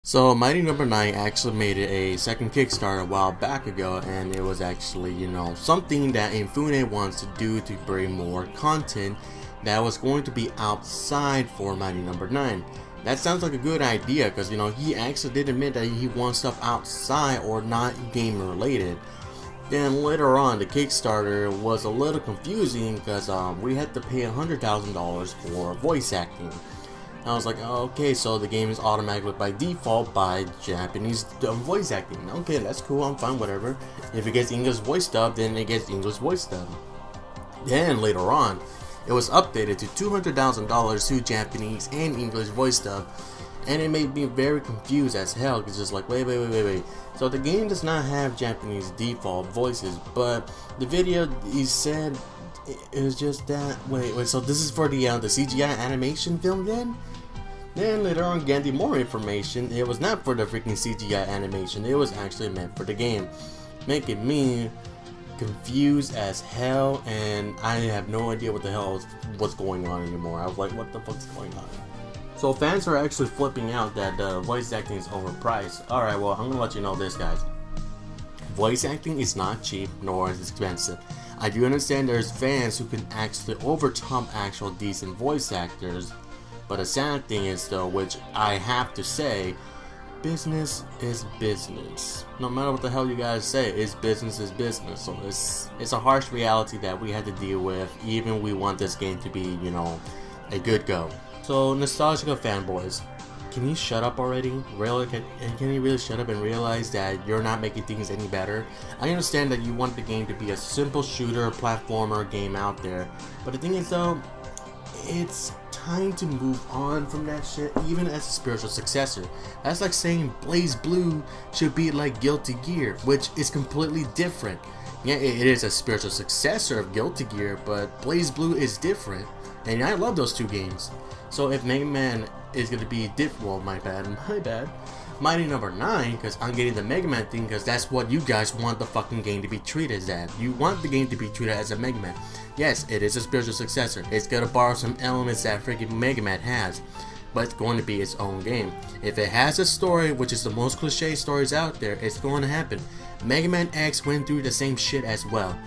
So Mighty Number 9 actually made a second Kickstarter a while back ago, and it was actually, something that Infinite wants to do to bring more content that was going to be outside for Mighty Number 9. That sounds like a good idea because, he actually did admit that he wants stuff outside or not game related. Then later on, the Kickstarter was a little confusing because we had to pay $100,000 for voice acting. I was like, oh, okay, so the game is automatically by default by Japanese voice acting. Okay, that's cool, I'm fine, whatever. If it gets English voice dub, then it gets English voice dub. Then later on, it was updated to $200,000 to Japanese and English voice dub. And it made me very confused as hell, because it's like, wait. So the game does not have Japanese default voices, but the video, he said, it was just that. Wait, so this is for the CGI animation film then? Then later on, getting more information, it was not for the freaking CGI animation, it was actually meant for the game. Making me confused as hell, and I have no idea what the hell what's going on anymore. I was like, what the fuck's going on? So fans are actually flipping out that the voice acting is overpriced. Alright, well, I'm gonna let you know this, guys. Voice acting is not cheap, nor is it expensive. I do understand there's fans who can actually overtop actual decent voice actors, but the sad thing is though, which I have to say, business is business. No matter what the hell you guys say, business is business. So it's a harsh reality that we had to deal with, even we want this game to be, a good go. So nostalgia fanboys, can you shut up already? Really? Can you really shut up and realize that you're not making things any better? I understand that you want the game to be a simple shooter, platformer game out there, but the thing is though, it's time to move on from that shit, even as a spiritual successor. That's like saying Blaze Blue should be like Guilty Gear, which is completely different. Yeah, it is a spiritual successor of Guilty Gear, but Blaze Blue is different, and I love those two games. So if Mega Man is going to be well, my bad, Mighty Number 9, because I'm getting the Mega Man thing, because that's what you guys want the fucking game to be treated as. You want the game to be treated as a Mega Man. Yes, it is a spiritual successor. It's going to borrow some elements that freaking Mega Man has, but it's going to be its own game. If it has a story, which is the most cliche stories out there, it's going to happen. Mega Man X went through the same shit as well.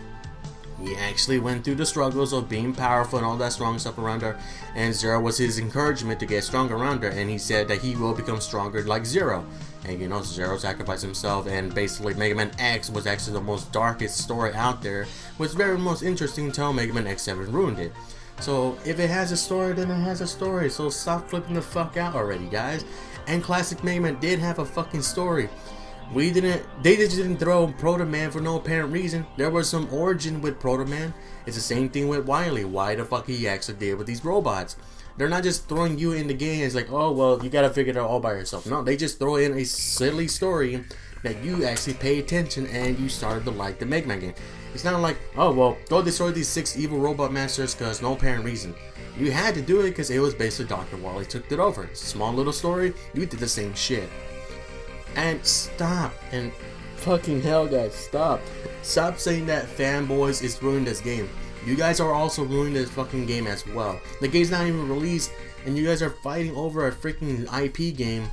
He actually went through the struggles of being powerful and all that strong stuff around her, and Zero was his encouragement to get stronger around her, and he said that he will become stronger like Zero. And Zero sacrificed himself, and basically Mega Man X was actually the most darkest story out there, was very most interesting until Mega Man X7 ruined it. So if it has a story, then it has a story, so stop flipping the fuck out already, guys. And classic Mega Man did have a fucking story. They just didn't throw Proto Man for no apparent reason. There was some origin with Proto Man. It's the same thing with Wily. Why the fuck he actually did with these robots? They're not just throwing you in the game. It's like, oh well, you gotta figure it out all by yourself. No, they just throw in a silly story that you actually pay attention and you started to like the Mega Man game. It's not like, oh well, go destroy these 6 evil robot masters because no apparent reason. You had to do it because it was basically Dr. Wily took it over. Small little story, you did the same shit. And stop, and fucking hell guys, stop saying that fanboys is ruining this game. You guys are also ruining this fucking game as well. The game's not even released, and you guys are fighting over a freaking IP game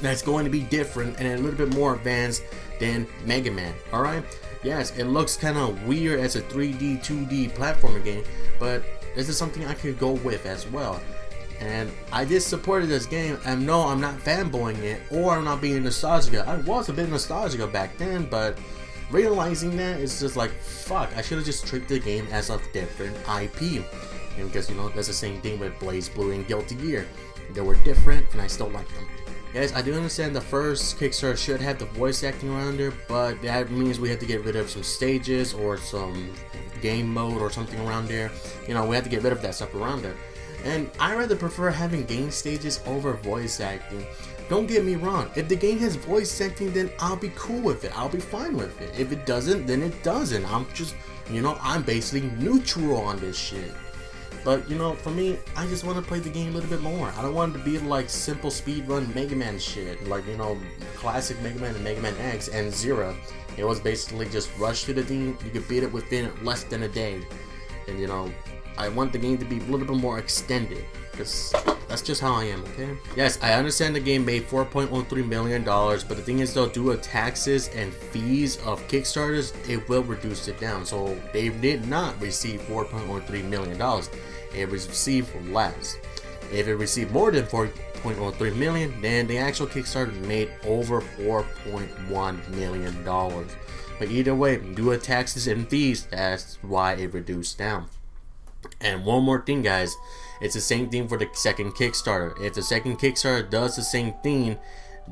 that's going to be different and a little bit more advanced than Mega Man. Alright, yes, it looks kind of weird as a 3D 2D platformer game, but this is something I could go with as well. And I just supported this game, and no, I'm not fanboying it, or I'm not being nostalgic. I was a bit nostalgic back then, but realizing that, it's just like, fuck, I should have just treated the game as a different IP. And because, that's the same thing with Blaze Blue and Guilty Gear. They were different, and I still like them. Guys, I do understand the first Kickstarter should have the voice acting around there, but that means we have to get rid of some stages, or some game mode, or something around there. We have to get rid of that stuff around there. And I rather prefer having game stages over voice acting. Don't get me wrong, if the game has voice acting, then I'll be cool with it, I'll be fine with it. If it doesn't, then it doesn't. I'm just, I'm basically neutral on this shit. But, for me, I just want to play the game a little bit more. I don't want it to be like simple speedrun Mega Man shit, like, classic Mega Man and Mega Man X and Zero. It was basically just rush to the thing, you could beat it within less than a day. And, I want the game to be a little bit more extended, because That's just how I am, okay? Yes, I understand the game made $4.13 million, but the thing is though, due to taxes and fees of Kickstarters, it will reduce it down. So they did not receive $4.13 million. It received less. If it received more than $4.13 million, then the actual Kickstarter made over $4.1 million. But either way, due to taxes and fees, that's why it reduced down. And one more thing, guys, it's the same thing for the second Kickstarter. If the second Kickstarter does the same thing,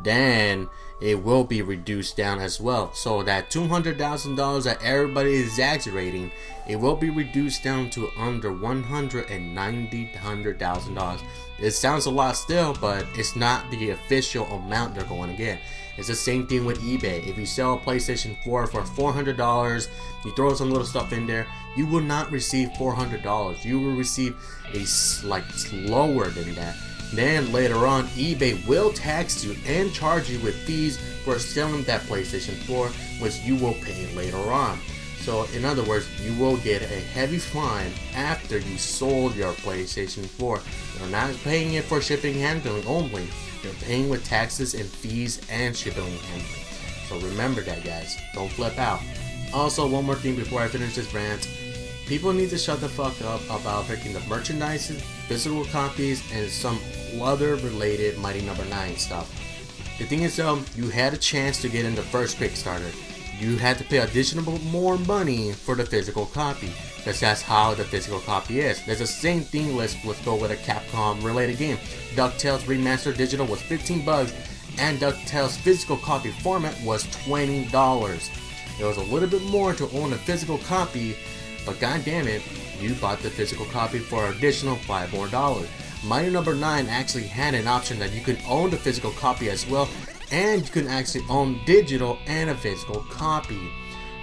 then it will be reduced down as well. So that $200,000 that everybody is exaggerating, it will be reduced down to under $190,000. It sounds a lot still, but it's not the official amount they're going to get. It's the same thing with eBay. If you sell a PlayStation 4 for $400, you throw some little stuff in there, you will not receive $400. You will receive a lower than that. Then later on, eBay will tax you and charge you with fees for selling that PlayStation 4, which you will pay later on. So in other words, you will get a heavy fine after you sold your PlayStation 4. You're not paying it for shipping and handling only. You're paying with taxes and fees and shipping and handling. So remember that, guys. Don't flip out. Also, one more thing before I finish this rant. People need to shut the fuck up about picking the merchandise, physical copies, and some other related Mighty No. 9 stuff. The thing is though, you had a chance to get in the first Kickstarter. You had to pay additional more money for the physical copy, because that's how the physical copy is. There's the same thing. Let's go with a Capcom related game. DuckTales Remastered Digital was $15, and DuckTales physical copy format was $20. It was a little bit more to own a physical copy, but god damn it, you bought the physical copy for an additional $5 more. Mighty No. 9 actually had an option that you could own the physical copy as well, and you can actually own digital and a physical copy.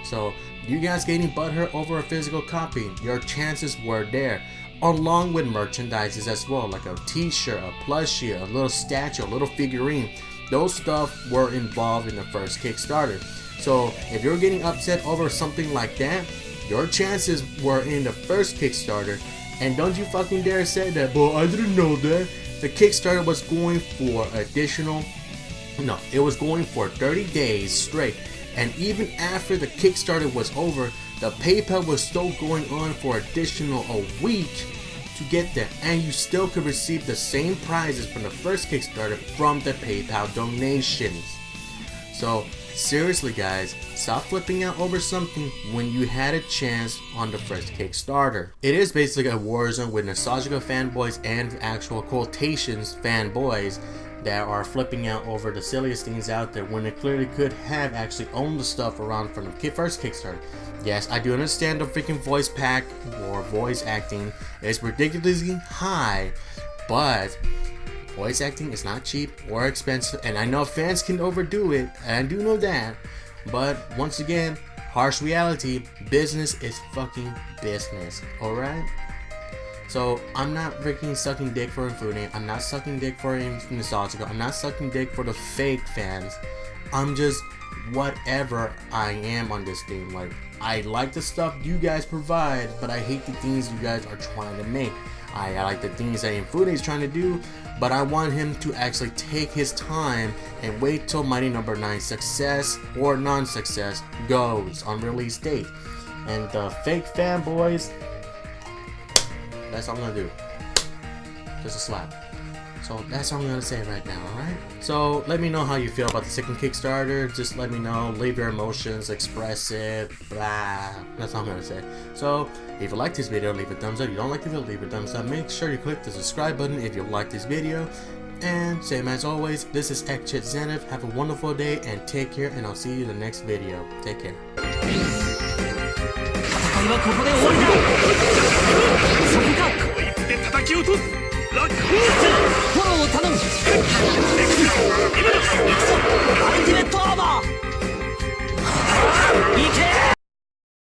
So you guys getting butthurt over a physical copy, your chances were there, along with merchandises as well, like a t-shirt, a plushie, a little statue, a little figurine. Those stuff were involved in the first Kickstarter. So if you're getting upset over something like that, your chances were in the first Kickstarter. And don't you fucking dare say that, but I didn't know that. The Kickstarter was going for additional, no, it was going for 30 days straight. And even after the Kickstarter was over, the PayPal was still going on for additional a week to get there. And you still could receive the same prizes from the first Kickstarter from the PayPal donations. So seriously guys, stop flipping out over something when you had a chance on the first Kickstarter. It is basically a war zone with nostalgical fanboys and actual quotations fanboys that are flipping out over the silliest things out there when they clearly could have actually owned the stuff around from the first Kickstarter. Yes, I do understand the freaking voice pack or voice acting is ridiculously high, but voice acting is not cheap or expensive, and I know fans can overdo it, and I do know that, but once again, harsh reality, business is fucking business, alright? So, I'm not freaking sucking dick for Infune, I'm not sucking dick for Nostalgica, I'm not sucking dick for the fake fans, I'm just whatever I am on this thing. Like, I like the stuff you guys provide, but I hate the things you guys are trying to make. I like the things that Infune is trying to do, but I want him to actually take his time and wait till Mighty No. 9 success or non-success goes on release date. And the fake fanboys, that's all I'm gonna do. Just a slap. So that's all I'm gonna say right now, alright? So let me know how you feel about the second Kickstarter. Just let me know, leave your emotions, express it, blah. That's all I'm gonna say. So if you like this video, leave a thumbs up. If you don't like the video, leave a thumbs up. Make sure you click the subscribe button if you like this video. And same as always, this is Xchit Zenith. Have a wonderful day and take care, and I'll see you in the next video. Take care. フォローを頼む。アルティメットアーマー。いけー。